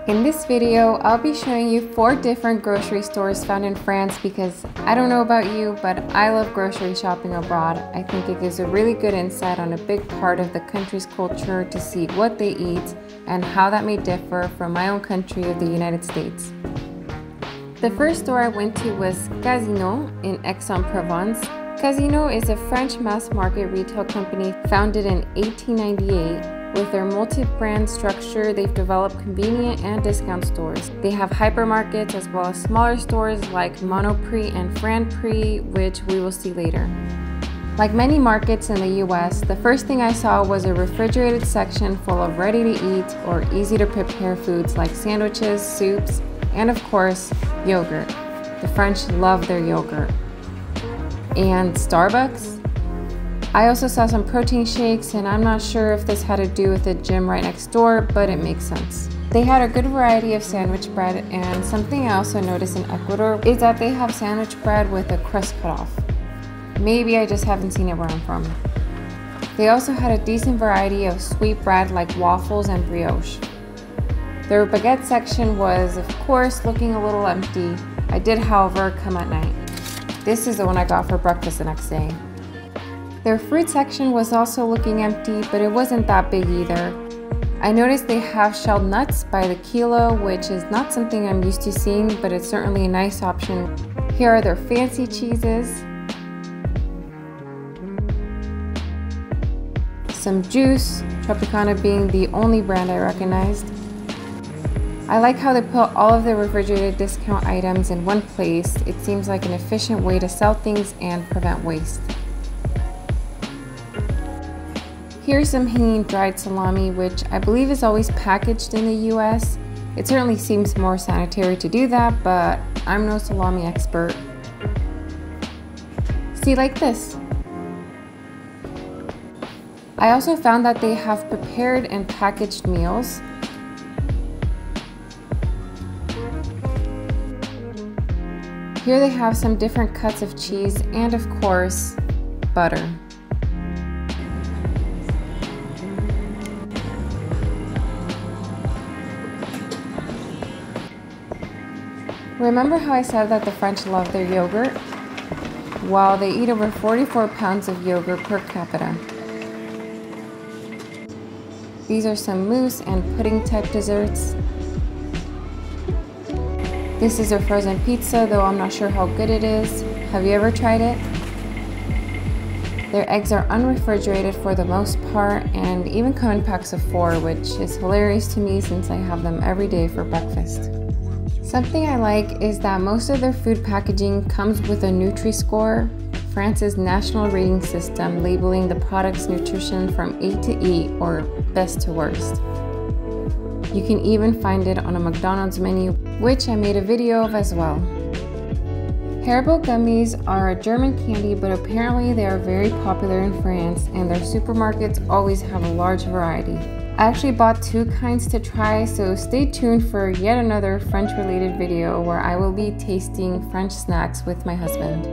In this video, I'll be showing you 4 different grocery stores found in France because I don't know about you, but I love grocery shopping abroad. I think it gives a really good insight on a big part of the country's culture to see what they eat and how that may differ from my own country of the United States. The first store I went to was Casino in Aix-en-Provence. Casino is a French mass market retail company founded in 1898. With their multi-brand structure, they've developed convenient and discount stores. They have hypermarkets as well as smaller stores like Monoprix and Franprix, which we will see later. Like many markets in the US, the first thing I saw was a refrigerated section full of ready-to-eat or easy-to-prepare foods like sandwiches, soups, and of course, yogurt. The French love their yogurt. And Starbucks? I also saw some protein shakes, and I'm not sure if this had to do with the gym right next door, but it makes sense. They had a good variety of sandwich bread, and something I also noticed in Ecuador is that they have sandwich bread with a crust cut off. Maybe I just haven't seen it where I'm from. They also had a decent variety of sweet bread like waffles and brioche. Their baguette section was, of course, looking a little empty. I did, however, come at night. This is the one I got for breakfast the next day. Their fruit section was also looking empty, but it wasn't that big either. I noticed they have shelled nuts by the kilo, which is not something I'm used to seeing, but it's certainly a nice option. Here are their fancy cheeses, some juice, Tropicana being the only brand I recognized. I like how they put all of their refrigerated discount items in one place. It seems like an efficient way to sell things and prevent waste. Here's some hanging dried salami, which I believe is always packaged in the US. It certainly seems more sanitary to do that, but I'm no salami expert. See, like this. I also found that they have prepared and packaged meals. Here they have some different cuts of cheese and, of course, butter. Remember how I said that the French love their yogurt? Well, they eat over 44 pounds of yogurt per capita. These are some mousse and pudding type desserts. This is their frozen pizza, though I'm not sure how good it is. Have you ever tried it? Their eggs are unrefrigerated for the most part and even come in packs of 4, which is hilarious to me since I have them every day for breakfast. Something I like is that most of their food packaging comes with a Nutri-Score, France's national rating system labeling the product's nutrition from A to E or best to worst. You can even find it on a McDonald's menu, which I made a video of as well. Haribo gummies are a German candy, but apparently they are very popular in France and their supermarkets always have a large variety. I actually bought 2 kinds to try, so stay tuned for yet another French-related video where I will be tasting French snacks with my husband.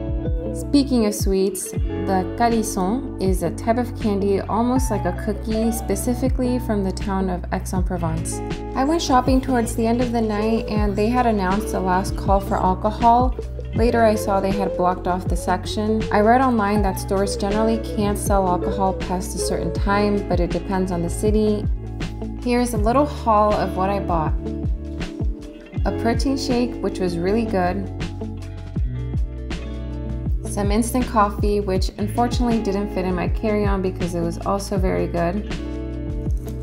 Speaking of sweets, the calisson is a type of candy almost like a cookie, specifically from the town of Aix-en-Provence. I went shopping towards the end of the night and they had announced the last call for alcohol. Later I saw they had blocked off the section. I read online that stores generally can't sell alcohol past a certain time, but it depends on the city. Here's a little haul of what I bought. A protein shake, which was really good. Some instant coffee, which unfortunately didn't fit in my carry-on because it was also very good.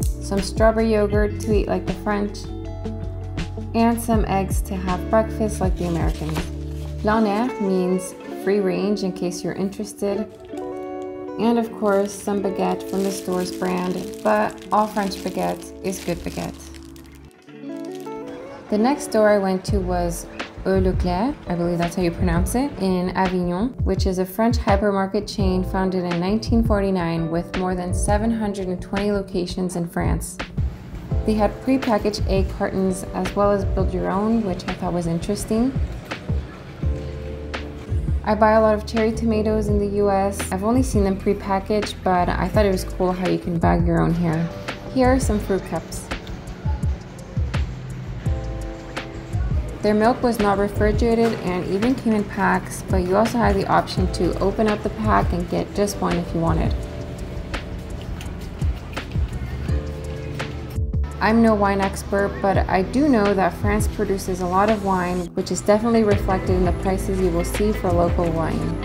Some strawberry yogurt to eat like the French. And some eggs to have breakfast like the Americans. Plein air means free range in case you're interested. And of course, some baguette from the store's brand, but all French baguette is good baguette. The next store I went to was Leclerc, I believe that's how you pronounce it, in Avignon, which is a French hypermarket chain founded in 1949 with more than 720 locations in France. They had pre-packaged egg cartons as well as build your own, which I thought was interesting. I buy a lot of cherry tomatoes in the US. I've only seen them pre-packaged, but I thought it was cool how you can bag your own here. Here are some fruit cups. Their milk was not refrigerated and even came in packs, but you also had the option to open up the pack and get just one if you wanted. I'm no wine expert, but I do know that France produces a lot of wine, which is definitely reflected in the prices you will see for local wine.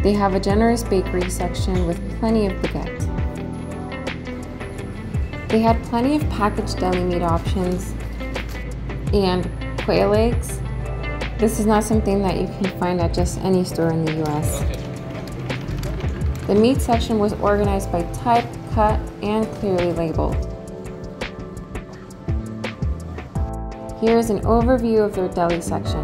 They have a generous bakery section with plenty of baguette. They had plenty of packaged deli meat options and quail eggs. This is not something that you can find at just any store in the US. The meat section was organized by type, cut, and clearly labeled. Here's an overview of their deli section.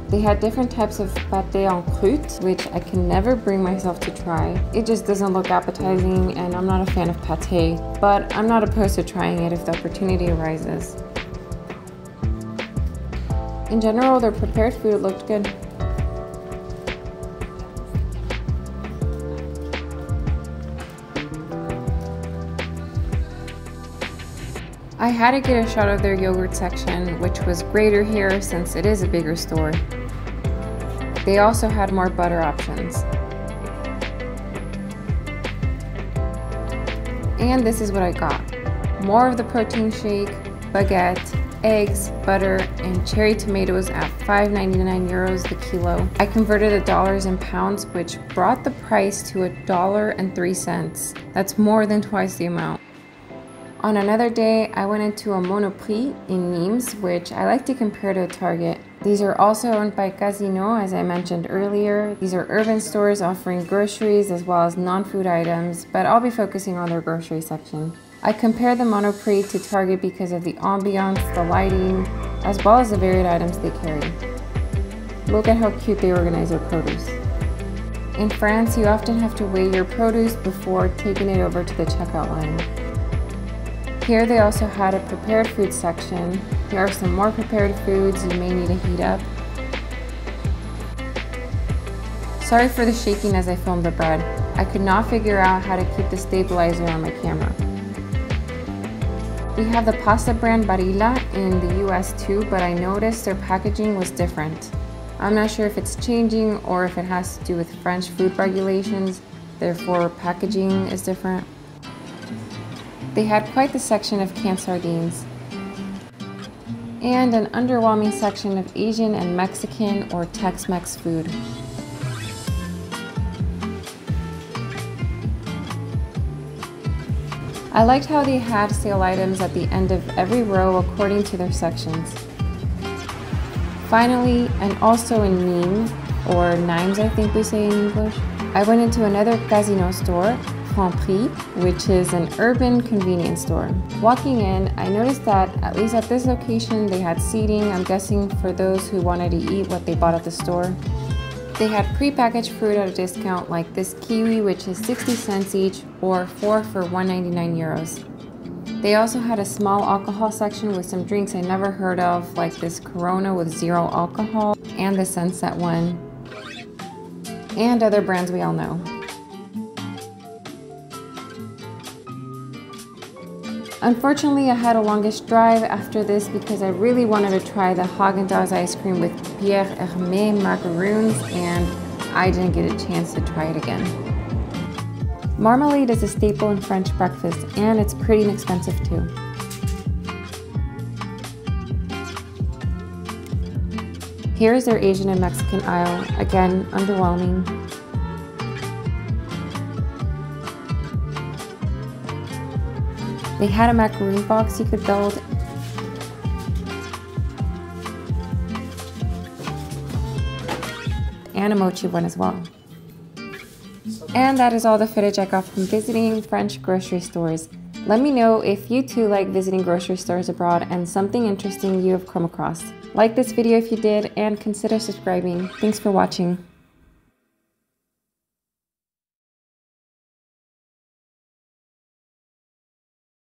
They had different types of pâté en croûte, which I can never bring myself to try. It just doesn't look appetizing, and I'm not a fan of pâté, but I'm not opposed to trying it if the opportunity arises. In general, their prepared food looked good. I had to get a shot of their yogurt section, which was greater here since it is a bigger store. They also had more butter options. And this is what I got. More of the protein shake, baguette, eggs, butter, and cherry tomatoes at €5.99 the kilo. I converted the dollars in pounds, which brought the price to $1.03. That's more than twice the amount. On another day, I went into a Monoprix in Nimes, which I like to compare to a Target. These are also owned by Casino, as I mentioned earlier. These are urban stores offering groceries as well as non-food items, but I'll be focusing on their grocery section. I compared the Monoprix to Target because of the ambiance, the lighting, as well as the varied items they carry. Look at how cute they organize their produce. In France, you often have to weigh your produce before taking it over to the checkout line. Here they also had a prepared food section. Here are some more prepared foods you may need to heat up. Sorry for the shaking as I filmed the bread. I could not figure out how to keep the stabilizer on my camera. We have the pasta brand Barilla in the US too, but I noticed their packaging was different. I'm not sure if it's changing or if it has to do with French food regulations, therefore packaging is different. They had quite the section of canned sardines and an underwhelming section of Asian and Mexican or Tex-Mex food. I liked how they had sale items at the end of every row according to their sections. Finally, and also in Nîmes, or Nimes I think we say in English, I went into another Casino store, Franprix, which is an urban convenience store. Walking in, I noticed that, at least at this location, they had seating, I'm guessing for those who wanted to eat what they bought at the store. They had pre-packaged fruit at a discount like this kiwi, which is 60 cents each, or 4 for €1.99. They also had a small alcohol section with some drinks I never heard of, like this Corona with 0 alcohol, and the Sunset one, and other brands we all know. Unfortunately, I had a longish drive after this because I really wanted to try the Haagen-Dazs ice cream with Pierre Hermé macaroons, and I didn't get a chance to try it again. Marmalade is a staple in French breakfast, and it's pretty inexpensive too. Here's their Asian and Mexican aisle, again, underwhelming. They had a macaroon box you could build. And a mochi one as well. And that is all the footage I got from visiting French grocery stores. Let me know if you too like visiting grocery stores abroad and something interesting you have come across. Like this video if you did, and consider subscribing. Thanks for watching.